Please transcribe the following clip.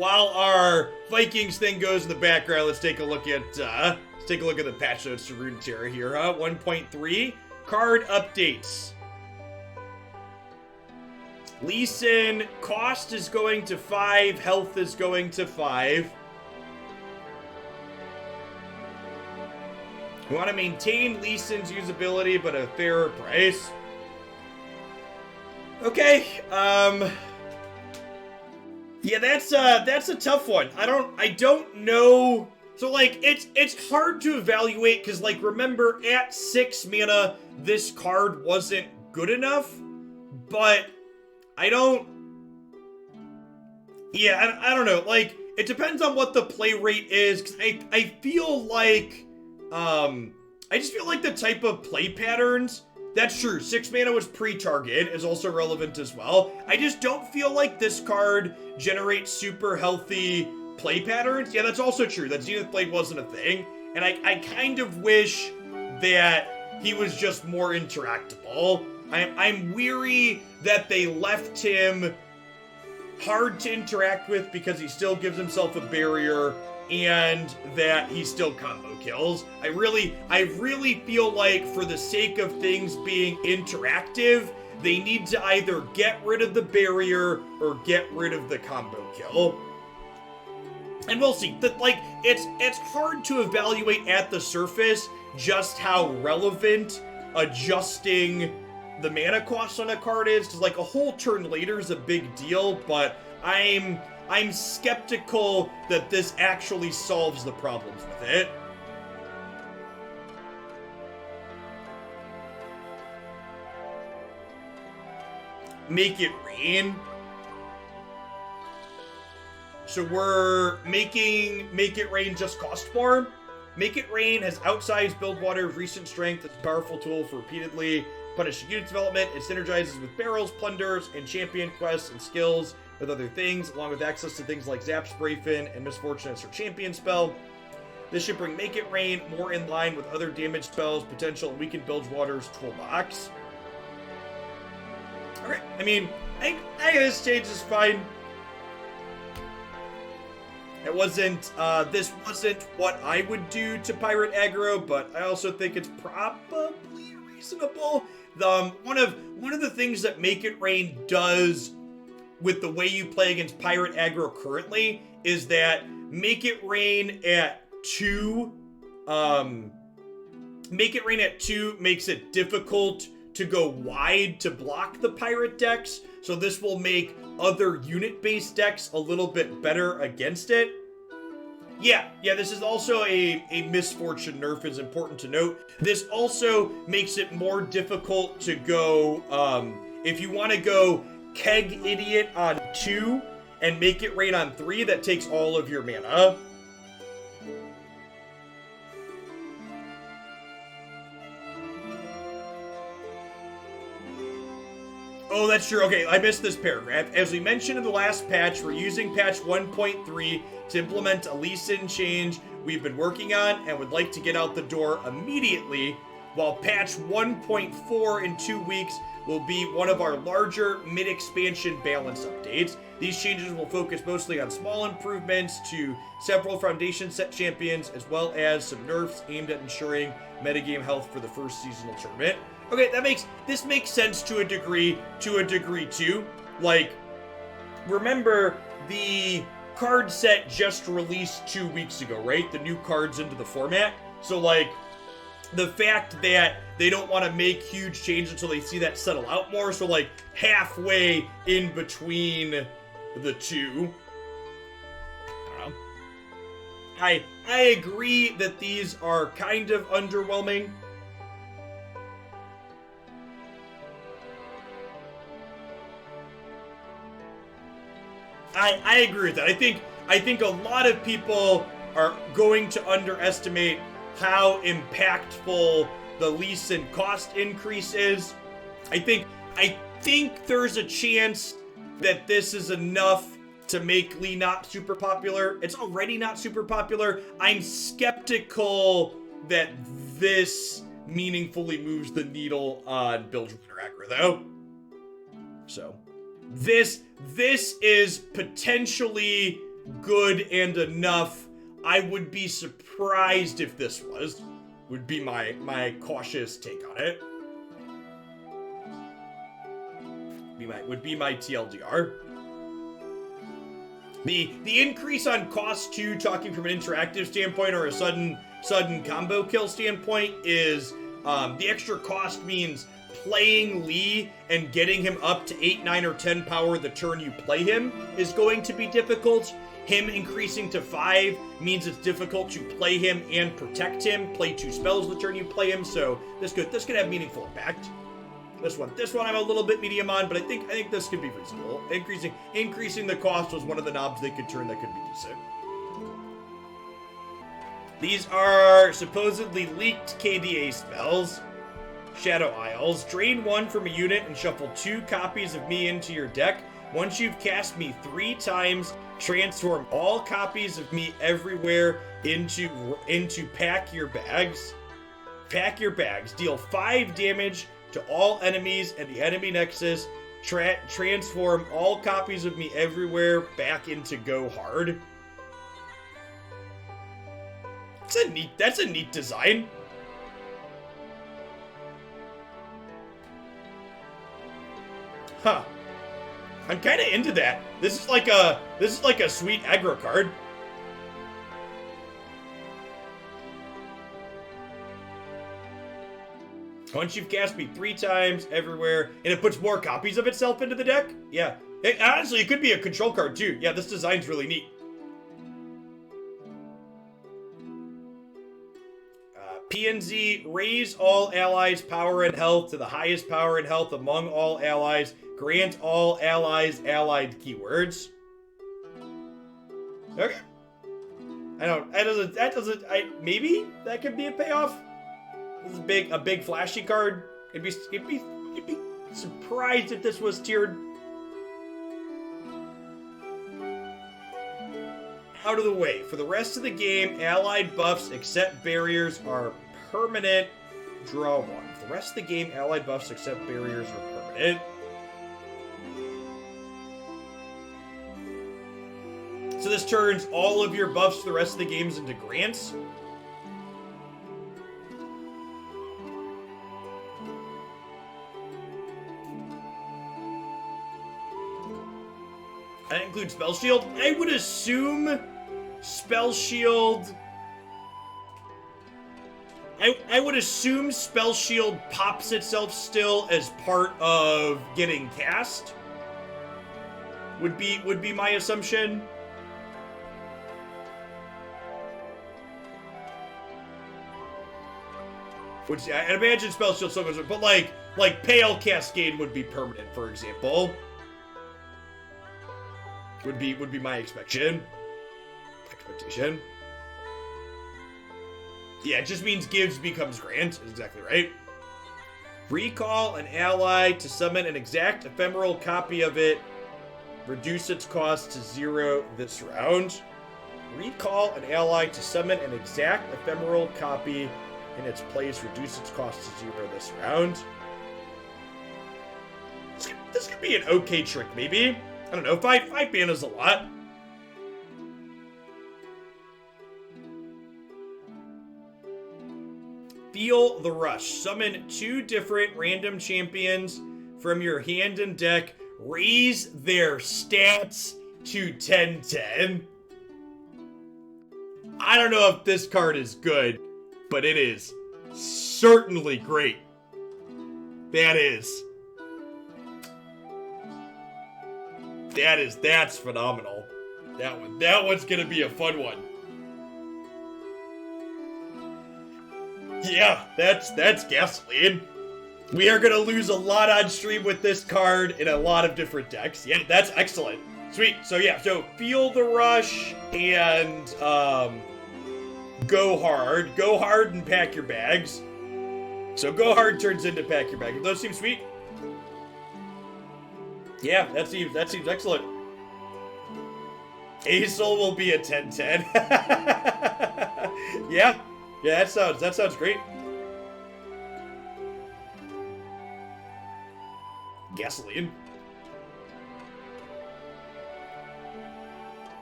While our Vikings thing goes in the background, let's take a look at the patch notes to Runeterra here, huh? 1.3 card updates. Lee Sin, cost is going to 5, health is going to 5. We want to maintain Lee Sin's usability, but at a fairer price. Okay, yeah, that's a tough one. I don't know. So like, it's hard to evaluate because like, remember at 6 mana, this card wasn't good enough, but I don't know. Like, it depends on what the play rate is. Cause I feel like, I just feel like the type of play patterns. That's true. 6 mana was pre-target is also relevant as well. I just don't feel like this card generates super healthy play patterns. Yeah, that's also true. That Zenith Blade wasn't a thing. And I kind of wish that he was just more interactable. I'm weary that they left him hard to interact with because he still gives himself a barrier and that he still combo kills. I really feel like for the sake of things being interactive, they need to either get rid of the barrier or get rid of the combo kill. And we'll see. That like it's hard to evaluate at the surface just how relevant adjusting the mana cost on a card is, because like a whole turn later is a big deal, but I'm skeptical that this actually solves the problems with it. Make it rain. So we're making Make It Rain just cost more. Make It Rain has outsized build water, recent strength. It's a powerful tool for repeatedly punishing unit development. It synergizes with barrels, plunders, and champion quests and skills with other things, along with access to things like Zap, Sprayfin, and Misfortune as her champion spell. This should bring Make It Rain more in line with other damage spells, potential, and weaken Bilgewater's toolbox. Alright, I mean, I think this change is fine. It wasn't, this wasn't what I would do to Pirate Aggro, but I also think it's probably reasonable. One of the things that Make It Rain does with the way you play against Pirate Aggro currently is that Make It Rain at 2, Make It Rain at 2 makes it difficult to go wide to block the Pirate decks, so this will make other unit-based decks a little bit better against it. Yeah, this is also a Misfortune nerf, is important to note. This also makes it more difficult to go, if you want to go Keg Idiot on 2 and Make It Rain on 3, that takes all of your mana. Oh, that's true. Okay, I missed this paragraph. As we mentioned in the last patch, we're using patch 1.3 to implement a Lee Sin change we've been working on and would like to get out the door immediately, while patch 1.4 in 2 weeks will be one of our larger mid-expansion balance updates. These changes will focus mostly on small improvements to several foundation set champions, as well as some nerfs aimed at ensuring metagame health for the first seasonal tournament. Okay, this makes sense to a degree too. Like, remember the card set just released 2 weeks ago, right? The new cards into the format. So like, the fact that they don't want to make huge changes until they see that settle out more. So like halfway in between the two. I don't know. I agree that these are kind of underwhelming. I agree with that. I think a lot of people are going to underestimate how impactful the Lee Sin cost increase is. I think there's a chance that this is enough to make Lee not super popular. It's already not super popular. I'm skeptical that this meaningfully moves the needle on Bilgewater aggro, though. So, this is potentially good and enough. I would be surprised if this would be my cautious take on it. Would be my TLDR. The increase on cost too, talking from an interactive standpoint or a sudden combo kill standpoint, is the extra cost means playing Lee and getting him up to 8, 9, or 10 power the turn you play him is going to be difficult. Him increasing to 5 means it's difficult to play him and protect him, play 2 spells the turn you play him, so this could have meaningful impact. This one I'm a little bit medium on, but I think this could be reasonable. Increasing the cost was one of the knobs they could turn that could be decent. These are supposedly leaked KDA spells. Shadow Isles. Drain 1 from a unit and shuffle 2 copies of me into your deck. Once you've cast me 3 times, transform all copies of me everywhere into pack your bags. Pack your bags. Deal 5 damage to all enemies and the enemy nexus. Transform all copies of me everywhere back into go hard. That's a neat design. Huh. I'm kind of into that. This is like a sweet aggro card. Once you've cast me 3 times everywhere, and it puts more copies of itself into the deck? Yeah. Honestly, it could be a control card too. Yeah, this design's really neat. PNZ, raise all allies' power and health to the highest power and health among all allies. Grant all allies allied keywords. Okay. Maybe that could be a payoff. This is a big flashy card. It'd be surprised if this was tiered. Out of the way. For the rest of the game, allied buffs except barriers are permanent. Draw 1. For the rest of the game, allied buffs except barriers are permanent. So this turns all of your buffs for the rest of the games into grants. That includes Spell Shield. I would assume Spell Shield... I would assume Spell Shield pops itself still as part of getting cast. Would be my assumption. Which I imagine Spell Shield still goes, but like Pale Cascade would be permanent, for example. Would be my expectation. Yeah, it just means gives becomes grant. Is exactly right. Recall an ally to summon an exact ephemeral copy of it. Reduce its cost to 0 this round. Recall an ally to summon an exact ephemeral copy in its place. Reduce its cost to 0 this round. This could be an okay trick, maybe. I don't know, 5 mana's a lot. Feel the rush. Summon 2 different random champions from your hand and deck. Raise their stats to 10/10. I don't know if this card is good, but it is certainly great. That's phenomenal. That one's gonna be a fun one. Yeah, that's gasoline. We are gonna lose a lot on stream with this card in a lot of different decks. Yeah, that's excellent. Sweet. So yeah, so feel the rush and go hard. Go hard and pack your bags. So go hard turns into pack your bags. Those seem sweet. Yeah, that seems excellent. Aesol will be a 10/10. Yeah, that sounds great. Gasoline.